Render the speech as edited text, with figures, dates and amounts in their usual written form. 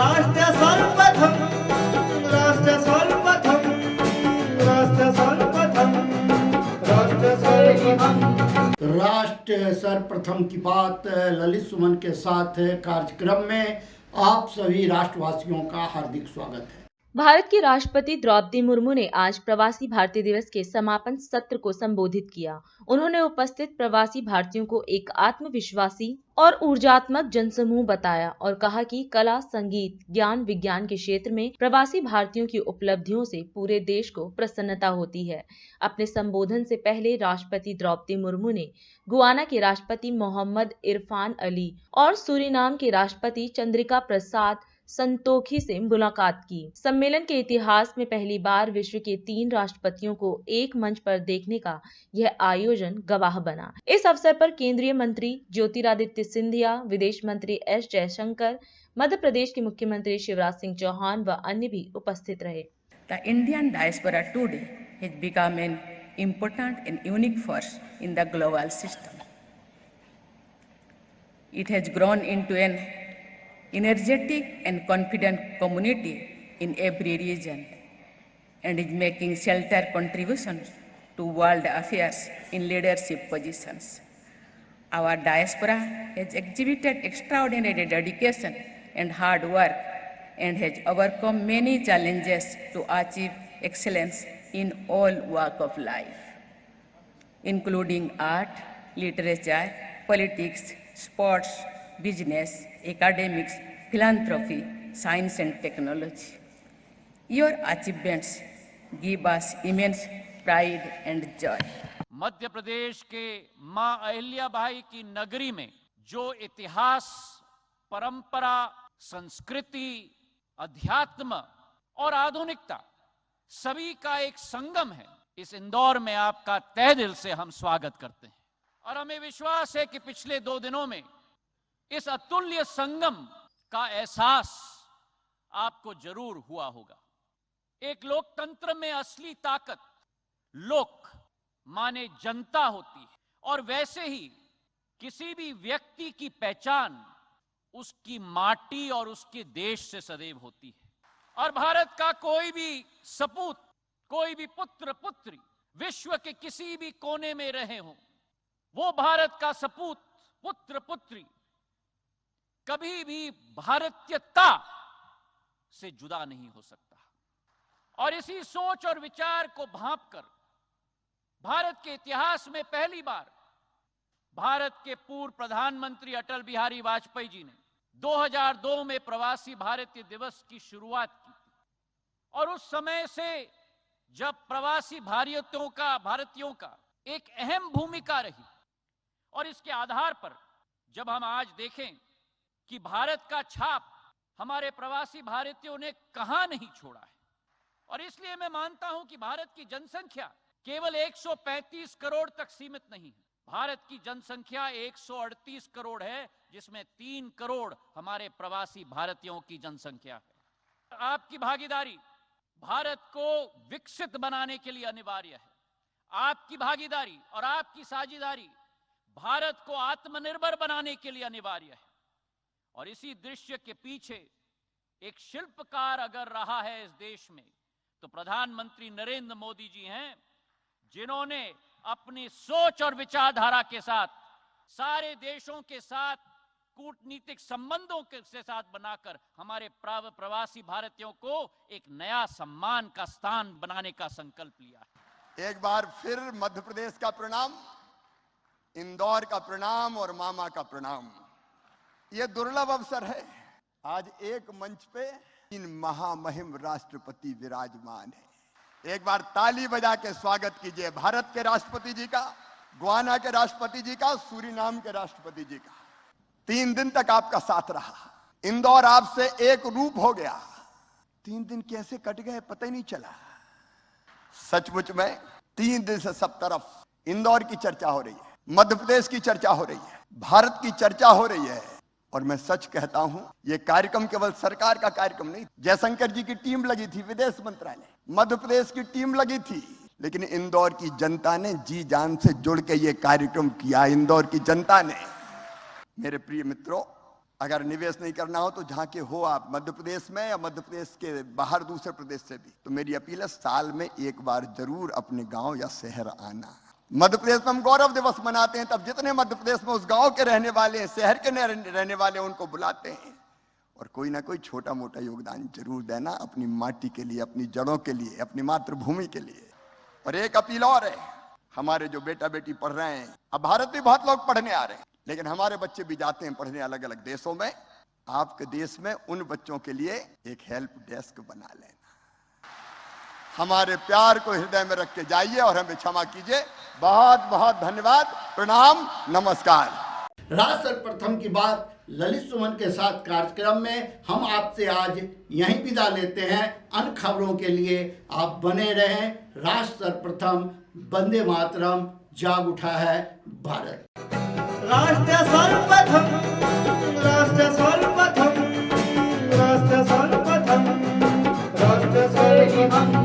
राष्ट्र सर्वप्रथम, राष्ट्र सर्वप्रथम, राष्ट्र सर्वप्रथम, राष्ट्र सर्वप्रथम। राष्ट्र सर्वप्रथम की बात ललित सुमन के साथ कार्यक्रम में आप सभी राष्ट्रवासियों का हार्दिक स्वागत है। भारत की राष्ट्रपति द्रौपदी मुर्मू ने आज प्रवासी भारतीय दिवस के समापन सत्र को संबोधित किया। उन्होंने उपस्थित प्रवासी भारतीयों को एक आत्मविश्वासी और ऊर्जात्मक जनसमूह बताया और कहा कि कला, संगीत, ज्ञान, विज्ञान के क्षेत्र में प्रवासी भारतीयों की उपलब्धियों से पूरे देश को प्रसन्नता होती है। अपने संबोधन से पहले राष्ट्रपति द्रौपदी मुर्मू ने गुयाना के राष्ट्रपति मोहम्मद इरफान अली और सूरीनाम के राष्ट्रपति चंद्रिका प्रसाद संतोखी से मुलाकात की। सम्मेलन के इतिहास में पहली बार विश्व के 3 राष्ट्रपतियों को एक मंच पर देखने का यह आयोजन गवाह बना। इस अवसर पर केंद्रीय मंत्री ज्योतिरादित्य सिंधिया, विदेश मंत्री एस जयशंकर, मध्य प्रदेश के मुख्यमंत्री शिवराज सिंह चौहान व अन्य भी उपस्थित रहे। The Indian diaspora today has become an important and unique force in the global system. It has grown into an energetic and confident community in every region and is making sheltered contributions to world affairs in leadership positions. Our diaspora has exhibited extraordinary dedication and hard work and has overcome many challenges to achieve excellence in all walks of life, including art, literature, politics, sports, business, academics, philanthropy, science and technology. Your achievements give us immense pride and joy. Madhya Pradesh के मां अहिल्याबाई की नगरी में जो इतिहास, परंपरा, संस्कृति, अध्यात्म और आधुनिकता सभी का एक संगम है, इस इंदौर में आपका तहे दिल से हम स्वागत करते हैं। और हमें विश्वास है कि पिछले 2 दिनों में इस अतुल्य संगम का एहसास आपको जरूर हुआ होगा। एक लोकतंत्र में असली ताकत लोक माने जनता होती है और वैसे ही किसी भी व्यक्ति की पहचान उसकी माटी और उसके देश से सदैव होती है। और भारत का कोई भी सपूत, कोई भी पुत्र पुत्री विश्व के किसी भी कोने में रहे हो, वो भारत का सपूत, पुत्र पुत्री कभी भी भारतीयता से जुदा नहीं हो सकता। और इसी सोच और विचार को भांपकर भारत के इतिहास में पहली बार भारत के पूर्व प्रधानमंत्री अटल बिहारी वाजपेयी जी ने 2002 में प्रवासी भारतीय दिवस की शुरुआत की थी। और उस समय से जब प्रवासी भारतीयों का एक अहम भूमिका रही और इसके आधार पर जब हम आज देखें कि भारत का छाप हमारे प्रवासी भारतीयों ने कहां नहीं छोड़ा है। और इसलिए मैं मानता हूं कि भारत की जनसंख्या केवल 135 करोड़ तक सीमित नहीं है। भारत की जनसंख्या 138 करोड़ है, जिसमें 3 करोड़ हमारे प्रवासी भारतीयों की जनसंख्या है। आपकी भागीदारी भारत को विकसित बनाने के लिए अनिवार्य है। आपकी भागीदारी और आपकी साझेदारी भारत को आत्मनिर्भर बनाने के लिए अनिवार्य है। और इसी दृश्य के पीछे एक शिल्पकार अगर रहा है इस देश में तो प्रधानमंत्री नरेंद्र मोदी जी हैं, जिन्होंने अपनी सोच और विचारधारा के साथ सारे देशों के साथ कूटनीतिक संबंधों के साथ बनाकर हमारे प्रवासी भारतीयों को एक नया सम्मान का स्थान बनाने का संकल्प लिया है। एक बार फिर मध्य प्रदेश का प्रणाम, इंदौर का प्रणाम और मामा का प्रणाम। यह दुर्लभ अवसर है, आज एक मंच पे 3 महामहिम राष्ट्रपति विराजमान है। एक बार ताली बजा के स्वागत कीजिए भारत के राष्ट्रपति जी का, गुयाना के राष्ट्रपति जी का, सूरीनाम के राष्ट्रपति जी का। 3 दिन तक आपका साथ रहा, इंदौर आपसे एक रूप हो गया। 3 दिन कैसे कट गए पता ही नहीं चला। सचमुच में 3 दिन से सब तरफ इंदौर की चर्चा हो रही है, मध्य प्रदेश की चर्चा हो रही है, भारत की चर्चा हो रही है। और मैं सच कहता हूं, यह कार्यक्रम केवल सरकार का कार्यक्रम नहीं। जयशंकर जी की टीम लगी थी, विदेश मंत्रालय, मध्य प्रदेश की टीम लगी थी, लेकिन इंदौर की जनता ने जी जान से जुड़ के ये कार्यक्रम किया। इंदौर की जनता ने। मेरे प्रिय मित्रों, अगर निवेश नहीं करना हो तो जहां के हो आप, मध्य प्रदेश में या मध्य प्रदेश के बाहर दूसरे प्रदेश से भी, तो मेरी अपील है साल में एक बार जरूर अपने गांव या शहर आना। मध्य प्रदेश में हम गौरव दिवस मनाते हैं, तब जितने मध्य प्रदेश में उस गांव के रहने वाले हैं, शहर के रहने वाले हैं, उनको बुलाते हैं और कोई ना कोई छोटा मोटा योगदान जरूर देना अपनी माटी के लिए, अपनी जड़ों के लिए, अपनी मातृभूमि के लिए। और एक अपील और है, हमारे जो बेटा बेटी पढ़ रहे हैं, अब भारत में बहुत लोग पढ़ने आ रहे हैं, लेकिन हमारे बच्चे भी जाते हैं पढ़ने अलग अलग देशों में। आपके देश में उन बच्चों के लिए एक हेल्प डेस्क बना लेना। हमारे प्यार को हृदय में रख के जाइए और हमें क्षमा कीजिए। बहुत बहुत धन्यवाद, प्रणाम, नमस्कार। राष्ट्र सर्वप्रथम की बात ललित सुमन के साथ कार्यक्रम में हम आपसे आज यहीं विदा लेते हैं। अन्य खबरों के लिए आप बने रहें। राष्ट्र सर्वप्रथम, वंदे मातरम, जाग उठा है भारत। राष्ट्र सर्वप्रथम, राष्ट्र सर्वप्रथम, राष्ट्र सर्वप्रथम, राष्ट्र सर्वप्रथम।